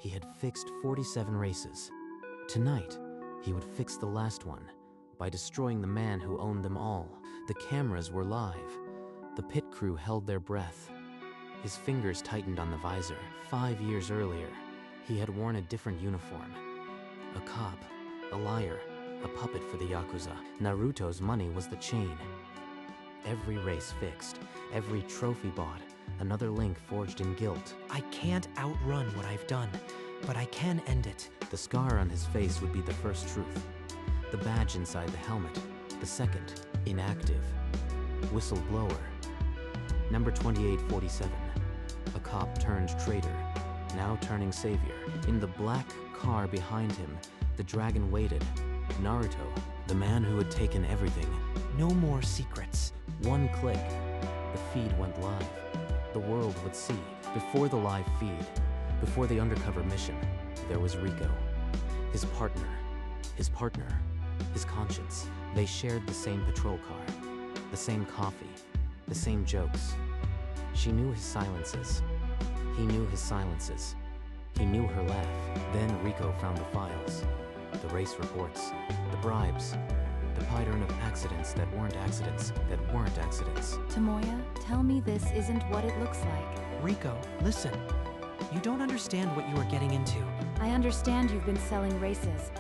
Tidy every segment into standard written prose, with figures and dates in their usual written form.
He had fixed 47 races. Tonight, he would fix the last one by destroying the man who owned them all. The cameras were live. The pit crew held their breath. His fingers tightened on the visor. 5 years earlier, he had worn a different uniform. A cop, a liar, a puppet for the Yakuza. Naruto's money was the chain. Every race fixed, every trophy bought, another link forged in guilt. I can't outrun what I've done, but I can end it. The scar on his face would be the first truth. The badge inside the helmet, the second, inactive. Whistleblower. Number 2847. A cop turned traitor, now turning savior. In the black car behind him, the dragon waited. Naruto, the man who had taken everything. No more secrets. One click, the feed went live. The world would see. Before the live feed, before the undercover mission, there was Rico. His partner, his conscience. They shared the same patrol car, the same coffee, the same jokes. She knew his silences. He knew his silences. He knew her laugh. Then Rico found the files, the race reports, the bribes, the pattern of accidents that weren't accidents, that weren't accidents. Tomoya, tell me this isn't what it looks like. Rico, listen. You don't understand what you are getting into. I understand you've been selling races.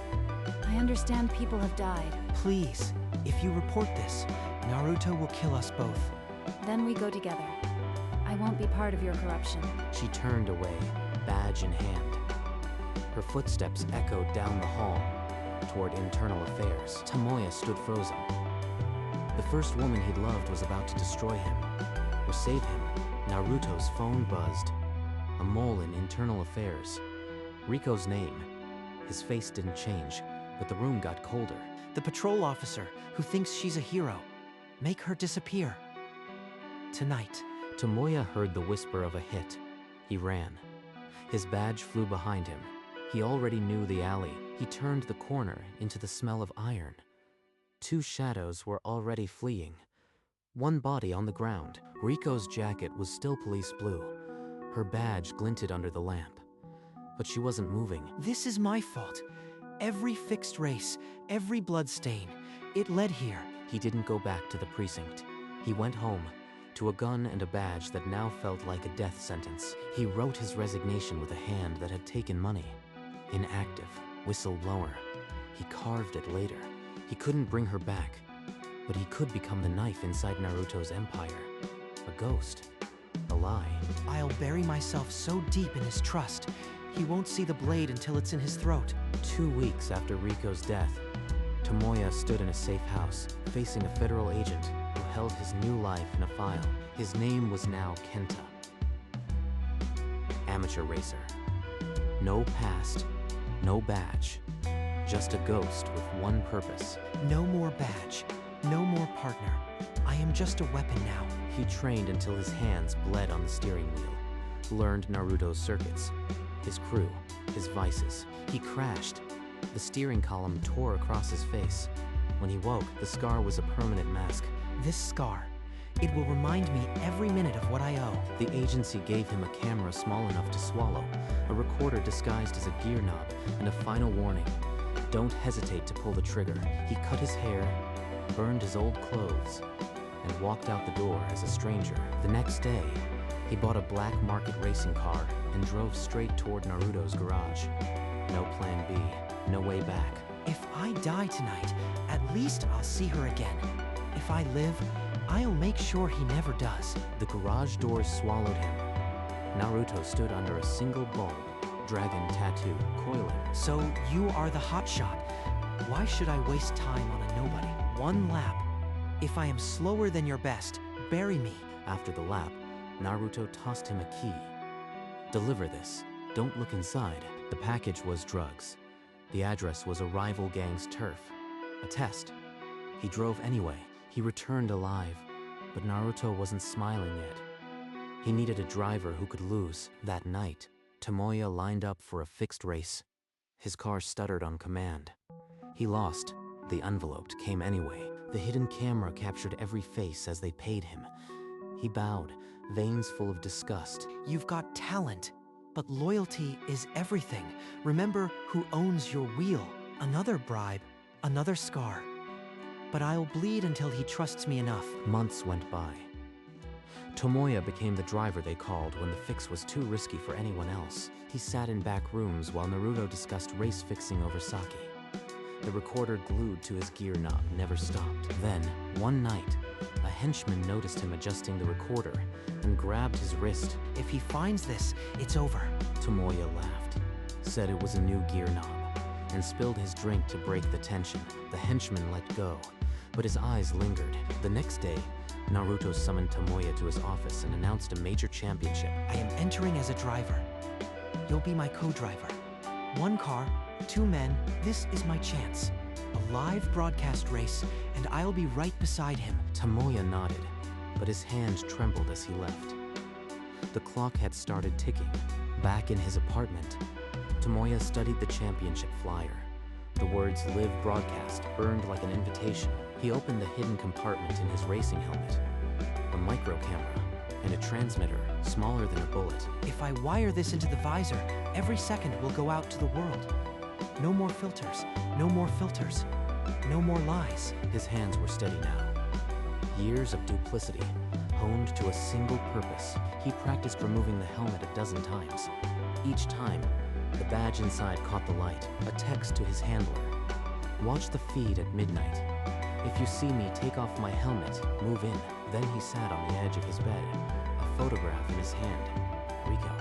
I understand people have died. Please, if you report this, Naruto will kill us both. Then we go together. I won't be part of your corruption. She turned away, badge in hand. Her footsteps echoed down the hall, toward internal affairs. Tomoya stood frozen. The first woman he'd loved was about to destroy him, or save him. Naruto's phone buzzed. A mole in internal affairs. Rico's name. His face didn't change, but the room got colder. The patrol officer who thinks she's a hero. Make her disappear. Tonight. Tomoya heard the whisper of a hit. He ran. His badge flew behind him. He already knew the alley. He turned the corner into the smell of iron. Two shadows were already fleeing. One body on the ground. Rico's jacket was still police blue. Her badge glinted under the lamp. But she wasn't moving. This is my fault. Every fixed race, every blood stain, it led here. He didn't go back to the precinct. He went home, to a gun and a badge that now felt like a death sentence. He wrote his resignation with a hand that had taken money. Inactive, whistleblower. He carved it later. He couldn't bring her back, but he could become the knife inside Naruto's empire. A ghost. A lie. I'll bury myself so deep in his trust, he won't see the blade until it's in his throat. 2 weeks after Rico's death, Tomoya stood in a safe house, facing a federal agent who held his new life in a file. His name was now Kenta. Amateur racer. No past, no badge. Just a ghost with one purpose. No more badge, no more partner. I am just a weapon now. He trained until his hands bled on the steering wheel, learned Naruto's circuits, his crew, his vices. He crashed. The steering column tore across his face. When he woke, the scar was a permanent mask. This scar, it will remind me every minute of what I owe. The agency gave him a camera small enough to swallow, a recorder disguised as a gear knob, and a final warning. Don't hesitate to pull the trigger. He cut his hair, burned his old clothes, and walked out the door as a stranger. The next day, he bought a black market racing car and drove straight toward Naruto's garage. No plan B, no way back. If I die tonight, at least I'll see her again. If I live, I'll make sure he never does. The garage doors swallowed him. Naruto stood under a single bulb, dragon tattoo, coiling. So you are the hotshot. Why should I waste time on a nobody? One lap. If I am slower than your best, bury me. After the lap, Naruto tossed him a key. Deliver this. Don't look inside. The package was drugs. The address was a rival gang's turf. A test. He drove anyway. He returned alive, but Naruto wasn't smiling yet. He needed a driver who could lose. That night, Tomoya lined up for a fixed race. His car stuttered on command. He lost. The envelope came anyway. The hidden camera captured every face as they paid him. He bowed, veins full of disgust. You've got talent. But loyalty is everything. Remember who owns your wheel. Another bribe, another scar. But I'll bleed until he trusts me enough. Months went by. Tomoya became the driver they called when the fix was too risky for anyone else. He sat in back rooms while Naruto discussed race fixing over sake. The recorder glued to his gear knob never stopped. Then, one night, a henchman noticed him adjusting the recorder and grabbed his wrist. If he finds this, it's over. Tomoya laughed, said it was a new gear knob, and spilled his drink to break the tension. The henchman let go, but his eyes lingered. The next day, Naruto summoned Tomoya to his office and announced a major championship. I am entering as a driver. You'll be my co-driver. One car, two men, this is my chance. A live broadcast race, and I'll be right beside him. Tomoya nodded, but his hand trembled as he left. The clock had started ticking. Back in his apartment, Tomoya studied the championship flyer. The words "Live Broadcast" burned like an invitation. He opened the hidden compartment in his racing helmet. A micro camera and a transmitter smaller than a bullet. If I wire this into the visor, every second will go out to the world. No more filters, no more filters, no more lies. His hands were steady now. Years of duplicity, honed to a single purpose. He practiced removing the helmet a dozen times. Each time, the badge inside caught the light, a text to his handler. Watch the feed at midnight. If you see me take off my helmet, move in. Then he sat on the edge of his bed, a photograph in his hand. Rico.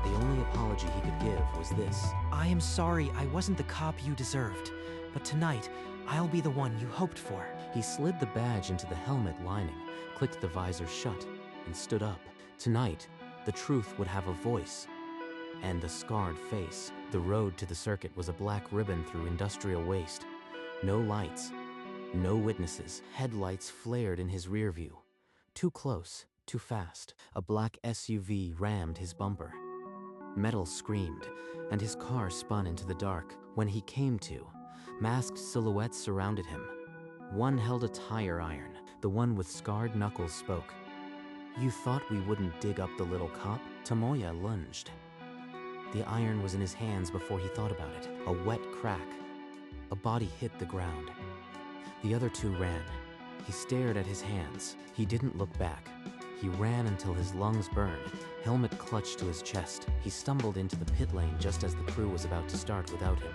The only apology he could give was this. I am sorry I wasn't the cop you deserved, but tonight, I'll be the one you hoped for. He slid the badge into the helmet lining, clicked the visor shut, and stood up. Tonight, the truth would have a voice and a scarred face. The road to the circuit was a black ribbon through industrial waste. No lights, no witnesses. Headlights flared in his rear view. Too close, too fast. A black SUV rammed his bumper. Metal screamed, and his car spun into the dark. When he came to, masked silhouettes surrounded him. One held a tire iron. The one with scarred knuckles spoke. You thought we wouldn't dig up the little cop? Tomoya lunged. The iron was in his hands before he thought about it. A wet crack. A body hit the ground. The other two ran. He stared at his hands. He didn't look back. He ran until his lungs burned, helmet clutched to his chest. He stumbled into the pit lane just as the crew was about to start without him.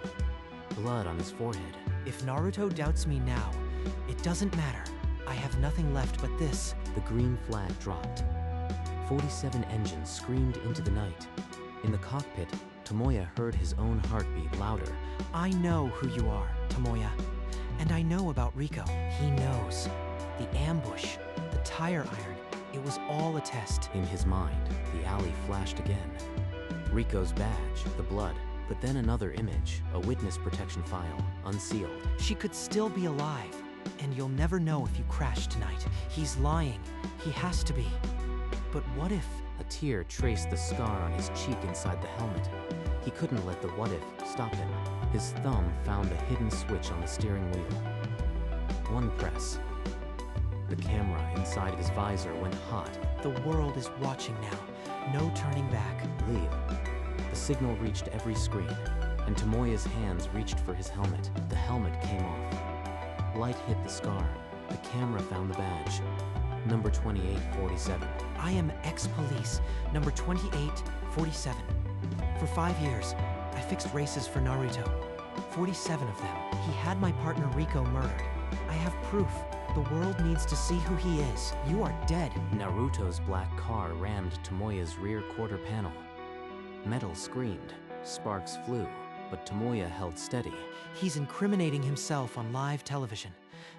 Blood on his forehead. If Naruto doubts me now, it doesn't matter. I have nothing left but this. The green flag dropped. 47 engines screamed into the night. In the cockpit, Tomoya heard his own heartbeat louder. I know who you are, Tomoya. And I know about Rico. He knows. The ambush, the tire iron, it was all a test. In his mind, the alley flashed again. Rico's badge, the blood, but then another image, a witness protection file, unsealed. She could still be alive, and you'll never know if you crash tonight. He's lying. He has to be. But what if? A tear traced the scar on his cheek inside the helmet. He couldn't let the what if stop him. His thumb found a hidden switch on the steering wheel. One press. The camera inside his visor went hot. The world is watching now. No turning back. Leave. The signal reached every screen, and Tomoya's hands reached for his helmet. The helmet came off. Light hit the scar. The camera found the badge. Number 2847. I am ex-police, number 2847. For 5 years, I fixed races for Naruto. 47 of them. He had my partner Rico murdered. I have proof. The world needs to see who he is. You are dead. Naruto's black car rammed Tomoya's rear quarter panel. Metal screamed. Sparks flew, but Tomoya held steady. He's incriminating himself on live television.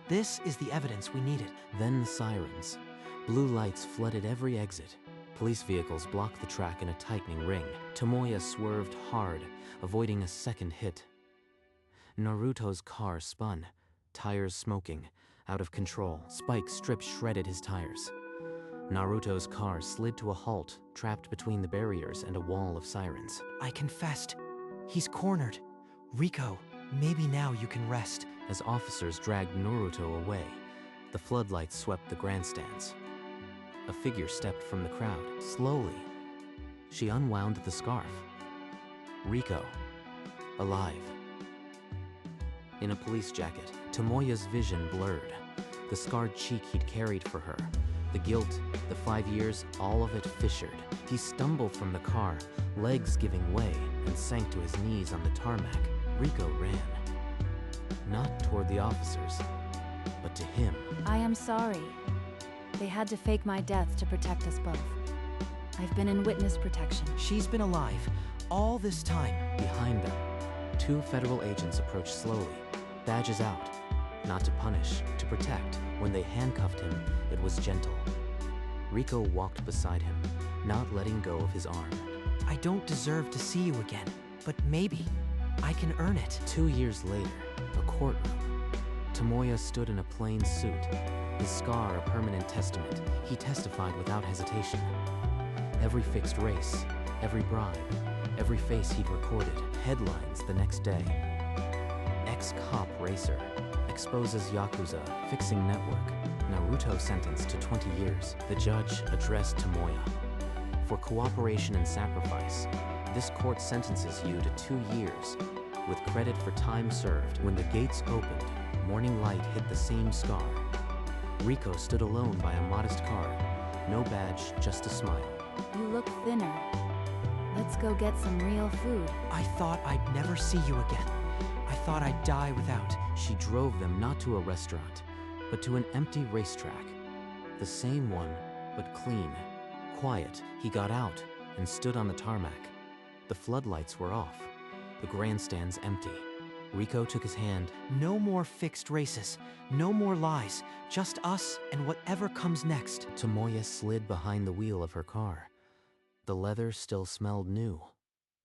This is the evidence we needed. Then the sirens. Blue lights flooded every exit. Police vehicles blocked the track in a tightening ring. Tomoya swerved hard, avoiding a second hit. Naruto's car spun, tires smoking, out of control. Spike strips shredded his tires. Naruto's car slid to a halt, trapped between the barriers and a wall of sirens. I confessed. He's cornered. Rico, maybe now you can rest. As officers dragged Naruto away, the floodlights swept the grandstands. A figure stepped from the crowd, slowly, She unwound the scarf. Rico, alive. In a police jacket, Tomoya's vision blurred. The scarred cheek he'd carried for her, the guilt, the 5 years, all of it fissured. He stumbled from the car, legs giving way, and sank to his knees on the tarmac. Rico ran. Not toward the officers, but to him. I am sorry. They had to fake my death to protect us both. I've been in witness protection. She's been alive all this time. Behind them, 2 federal agents approached slowly, badges out. Not to punish, to protect. When they handcuffed him, it was gentle. Rico walked beside him, not letting go of his arm. I don't deserve to see you again, but maybe I can earn it. 2 years later, a courtroom. Tomoya stood in a plain suit, his scar a permanent testament. He testified without hesitation. Every fixed race, every bribe, every face he'd recorded. Headlines the next day. Ex-cop racer exposes Yakuza fixing network. Naruto sentenced to 20 years. The judge addressed Tomoya. For cooperation and sacrifice, this court sentences you to 2 years, with credit for time served. When the gates opened, morning light hit the same scar. Rico stood alone by a modest car. No badge, just a smile. You look thinner. Let's go get some real food. I thought I'd never see you again. I thought I'd die without. She drove them not to a restaurant, but to an empty racetrack. The same one, but clean, quiet. He got out and stood on the tarmac. The floodlights were off, the grandstands empty. Rico took his hand. No more fixed races, no more lies, just us and whatever comes next. Tomoya slid behind the wheel of her car. The leather still smelled new,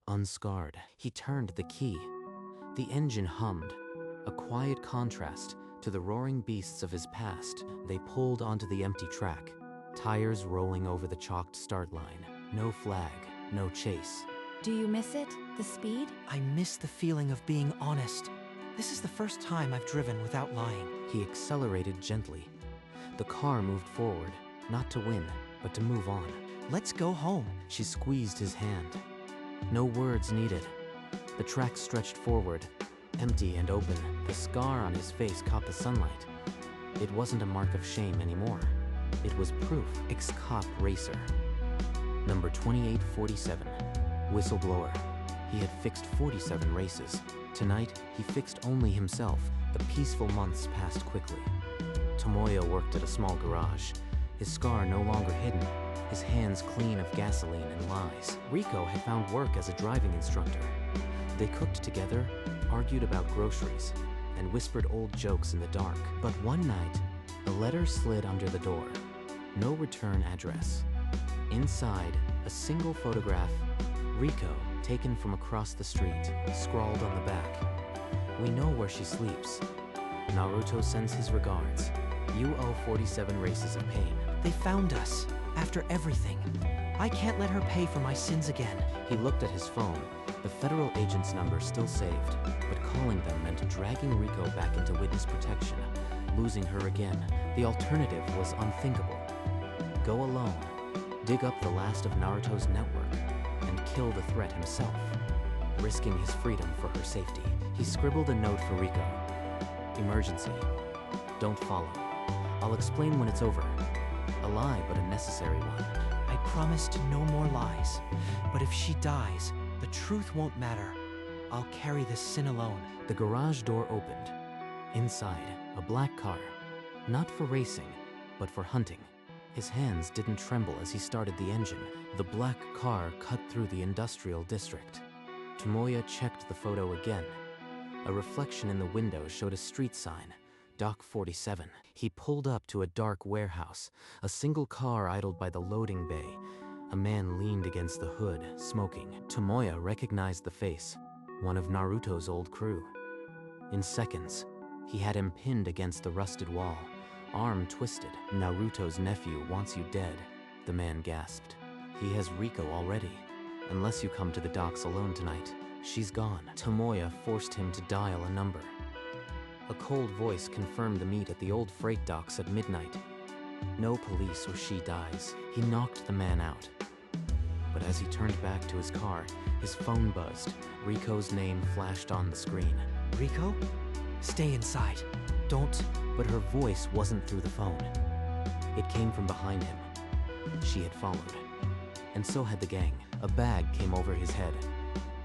unscarred. He turned the key. The engine hummed, a quiet contrast to the roaring beasts of his past. They pulled onto the empty track, tires rolling over the chalked start line. No flag, no chase. Do you miss it? The speed? I miss the feeling of being honest. This is the first time I've driven without lying. He accelerated gently. The car moved forward, not to win, but to move on. Let's go home. She squeezed his hand. No words needed. The track stretched forward, empty and open. The scar on his face caught the sunlight. It wasn't a mark of shame anymore. It was proof. Ex-cop racer. Number 2847. Whistleblower. He had fixed 47 races. Tonight, he fixed only himself. The peaceful months passed quickly. Tomoya worked at a small garage, his scar no longer hidden, his hands clean of gasoline and lies. Rico had found work as a driving instructor. They cooked together, argued about groceries, and whispered old jokes in the dark. But one night, a letter slid under the door. No return address. Inside, a single photograph, Rico, taken from across the street, scrawled on the back. We know where she sleeps. Naruto sends his regards. You owe 47 races of pain. They found us, after everything. I can't let her pay for my sins again. He looked at his phone, the federal agent's number still saved, but calling them meant dragging Rico back into witness protection, losing her again. The alternative was unthinkable. Go alone, dig up the last of Naruto's network, and kill the threat himself, risking his freedom for her safety. He scribbled a note for Rico. Emergency. Don't follow. I'll explain when it's over. A lie, but a necessary one. I promised no more lies, but if she dies, the truth won't matter. I'll carry this sin alone. The garage door opened. Inside, a black car. Not for racing, but for hunting. His hands didn't tremble as he started the engine. The black car cut through the industrial district. Tomoya checked the photo again. A reflection in the window showed a street sign, Dock 47. He pulled up to a dark warehouse, a single car idled by the loading bay. A man leaned against the hood, smoking. Tomoya recognized the face, one of Naruto's old crew. In seconds, he had him pinned against the rusted wall, arm twisted. Naruto's nephew wants you dead, the man gasped. He has Rico already. Unless you come to the docks alone tonight, she's gone. Tomoya forced him to dial a number. A cold voice confirmed the meet at the old freight docks at midnight. No police or she dies. He knocked the man out. But as he turned back to his car, his phone buzzed. Rico's name flashed on the screen. Rico? Stay inside. Don't... But her voice wasn't through the phone. It came from behind him. She had followed. And so had the gang. A bag came over his head.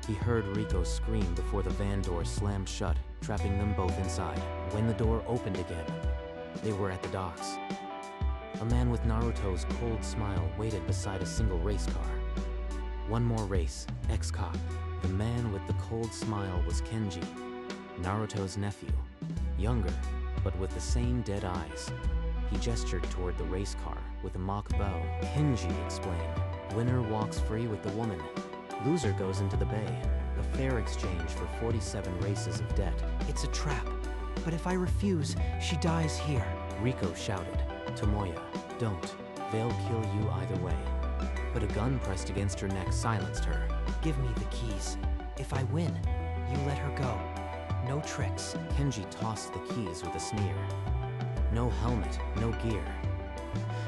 He heard Rico scream before the van door slammed shut, trapping them both inside. When the door opened again, they were at the docks. A man with Naruto's cold smile waited beside a single race car. One more race, ex-cop. The man with the cold smile was Kenji, Naruto's nephew. Younger, but with the same dead eyes. He gestured toward the race car with a mock bow. Kenji explained, "Winner walks free with the woman. Loser goes into the bay. A fair exchange for 47 races of debt." It's a trap. But if I refuse, she dies here. Rico shouted, "Tomoya, don't. They'll kill you either way." But a gun pressed against her neck silenced her. Give me the keys. If I win, you let her go. No tricks. Kenji tossed the keys with a sneer. "No helmet, no gear.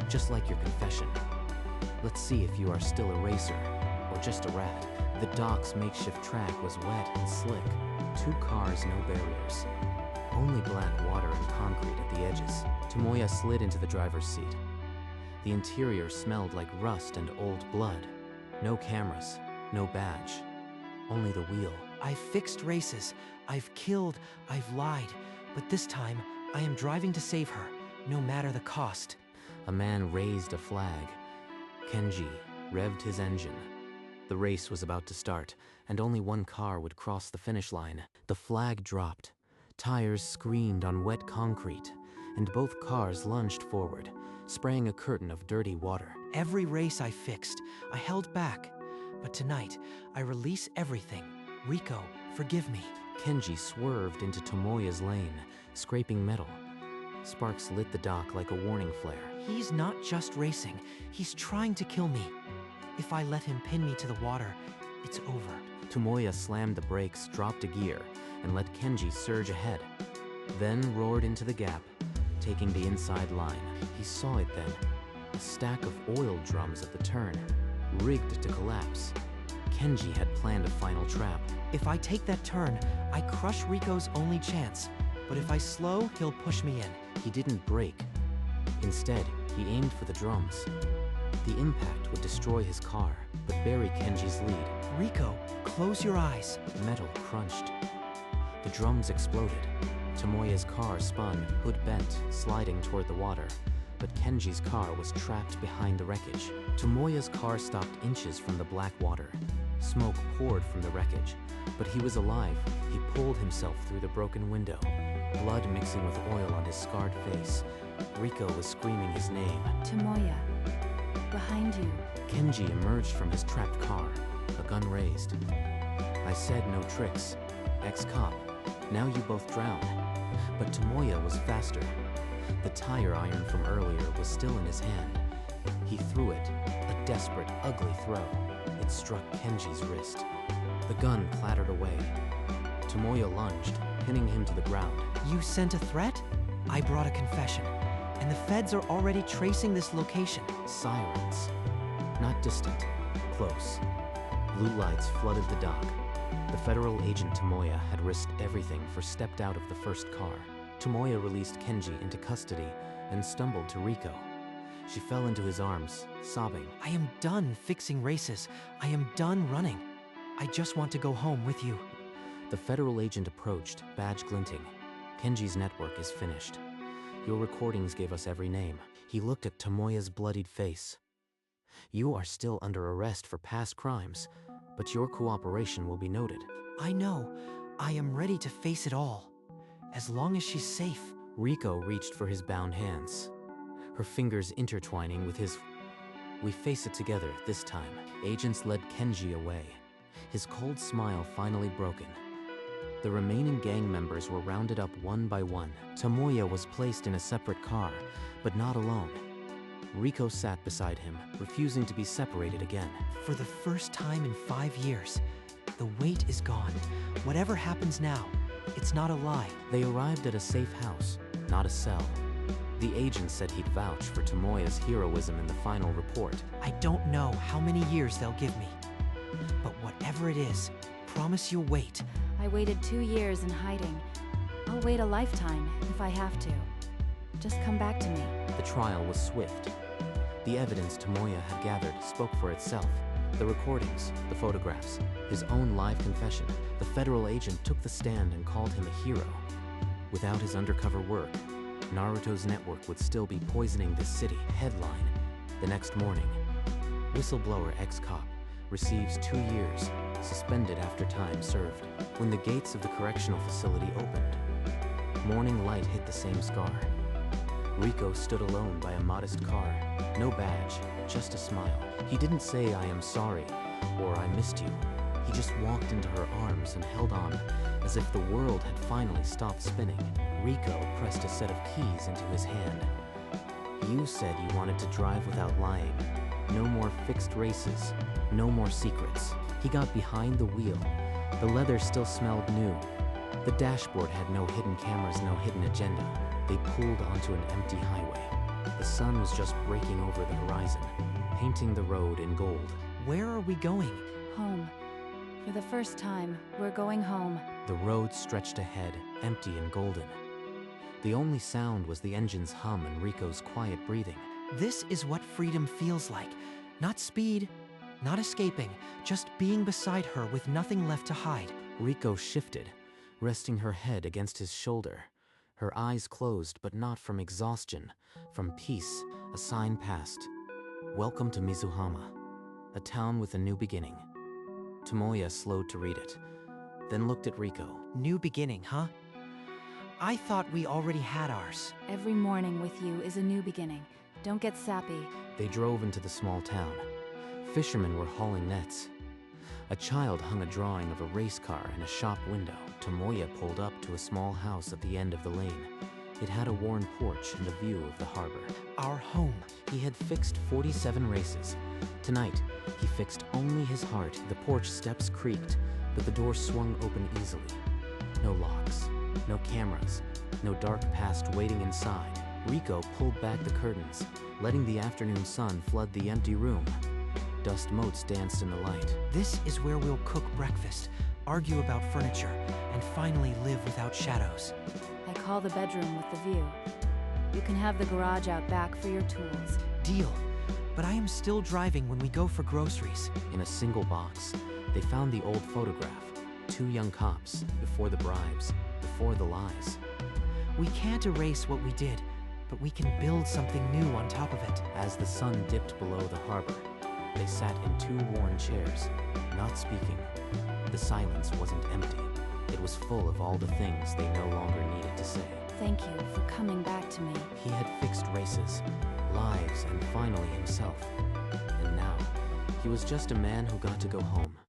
Just like your confession. Let's see if you are still a racer, or just a rat." The dock's makeshift track was wet and slick. 2 cars, no barriers. Only black water and concrete at the edges. Tomoya slid into the driver's seat. The interior smelled like rust and old blood. No cameras, no badge. Only the wheel. I've fixed races. I've killed. I've lied. But this time, I am driving to save her, no matter the cost. A man raised a flag. Kenji revved his engine. The race was about to start, and only one car would cross the finish line. The flag dropped. Tires screamed on wet concrete, and both cars lunged forward, spraying a curtain of dirty water. Every race I fixed, I held back. But tonight, I release everything. Rico, forgive me. Kenji swerved into Tomoya's lane, scraping metal. Sparks lit the dock like a warning flare. He's not just racing. He's trying to kill me. If I let him pin me to the water, it's over. Tomoya slammed the brakes, dropped a gear, and let Kenji surge ahead. Then roared into the gap, taking the inside line. He saw it then. A stack of oil drums at the turn, rigged to collapse. Kenji had planned a final trap. If I take that turn, I crush Rico's only chance. But if I slow, he'll push me in. He didn't brake. Instead, he aimed for the drums. The impact would destroy his car, but bury Kenji's lead. Rico, close your eyes. Metal crunched. The drums exploded. Tomoya's car spun, hood bent, sliding toward the water. But Kenji's car was trapped behind the wreckage. Tomoya's car stopped inches from the black water. Smoke poured from the wreckage, but he was alive. He pulled himself through the broken window, blood mixing with oil on his scarred face. Rico was screaming his name. Tomoya, behind you. Kenji emerged from his trapped car, a gun raised. "I said no tricks. Ex-cop, now you both drown." But Tomoya was faster. The tire iron from earlier was still in his hand. He threw it, a desperate, ugly throw. It struck Kenji's wrist. The gun clattered away. Tomoya lunged, pinning him to the ground. You sent a threat? I brought a confession. And the feds are already tracing this location. Sirens. Not distant, close. Blue lights flooded the dock. The federal agent Tomoya had risked everything for stepped out of the first car. Tomoya released Kenji into custody and stumbled to Rico. She fell into his arms, sobbing. I am done fixing races. I am done running. I just want to go home with you. The federal agent approached, badge glinting. Kenji's network is finished. Your recordings gave us every name. He looked at Tomoya's bloodied face. You are still under arrest for past crimes, but your cooperation will be noted. I know. I am ready to face it all. As long as she's safe. Rico reached for his bound hands, her fingers intertwining with his. We face it together this time. Agents led Kenji away, his cold smile finally broken. The remaining gang members were rounded up one by one. Tomoya was placed in a separate car, but not alone. Rico sat beside him, refusing to be separated again. For the first time in 5 years, the weight is gone. Whatever happens now, it's not a lie. They arrived at a safe house, not a cell. The agent said he'd vouch for Tomoya's heroism in the final report. I don't know how many years they'll give me. But whatever it is, promise you'll wait. I waited 2 years in hiding. I'll wait a lifetime if I have to. Just come back to me. The trial was swift. The evidence Tomoya had gathered spoke for itself. The recordings, the photographs, his own live confession. The federal agent took the stand and called him a hero. Without his undercover work, Naruto's network would still be poisoning this city. Headline: the next morning, whistleblower ex-cop receives 2 years, suspended after time served. When the gates of the correctional facility opened, morning light hit the same scar. Rico stood alone by a modest car. No badge, just a smile. He didn't say, "I am sorry," or "I missed you." He just walked into her arms and held on, as if the world had finally stopped spinning. Rico pressed a set of keys into his hand. "You said you wanted to drive without lying. No more fixed races, no more secrets." He got behind the wheel. The leather still smelled new. The dashboard had no hidden cameras, no hidden agenda. They pulled onto an empty highway. The sun was just breaking over the horizon, painting the road in gold. Where are we going? Home. For the first time, we're going home. The road stretched ahead, empty and golden. The only sound was the engine's hum and Rico's quiet breathing. This is what freedom feels like. Not speed, not escaping, just being beside her with nothing left to hide. Rico shifted, resting her head against his shoulder. Her eyes closed, but not from exhaustion, from peace. A sign passed. "Welcome to Mizuhama, a town with a new beginning." Tomoya slowed to read it, then looked at Rico. New beginning, huh? I thought we already had ours. Every morning with you is a new beginning. Don't get sappy. They drove into the small town. Fishermen were hauling nets. A child hung a drawing of a race car in a shop window. Tomoya pulled up to a small house at the end of the lane. It had a worn porch and a view of the harbor. Our home. He had fixed 47 races. Tonight, he fixed only his heart. The porch steps creaked, but the door swung open easily. No locks, no cameras, no dark past waiting inside. Rico pulled back the curtains, letting the afternoon sun flood the empty room. Dust motes danced in the light. This is where we'll cook breakfast, argue about furniture, and finally live without shadows. I call the bedroom with the view. You can have the garage out back for your tools. Deal. But I am still driving when we go for groceries. In a single box, they found the old photograph. 2 young cops, before the bribes, before the lies. We can't erase what we did, but we can build something new on top of it. As the sun dipped below the harbor, they sat in 2 worn chairs, not speaking. The silence wasn't empty. It was full of all the things they no longer needed to say. Thank you for coming back to me. He had fixed races, lives, and finally himself. And now, he was just a man who got to go home.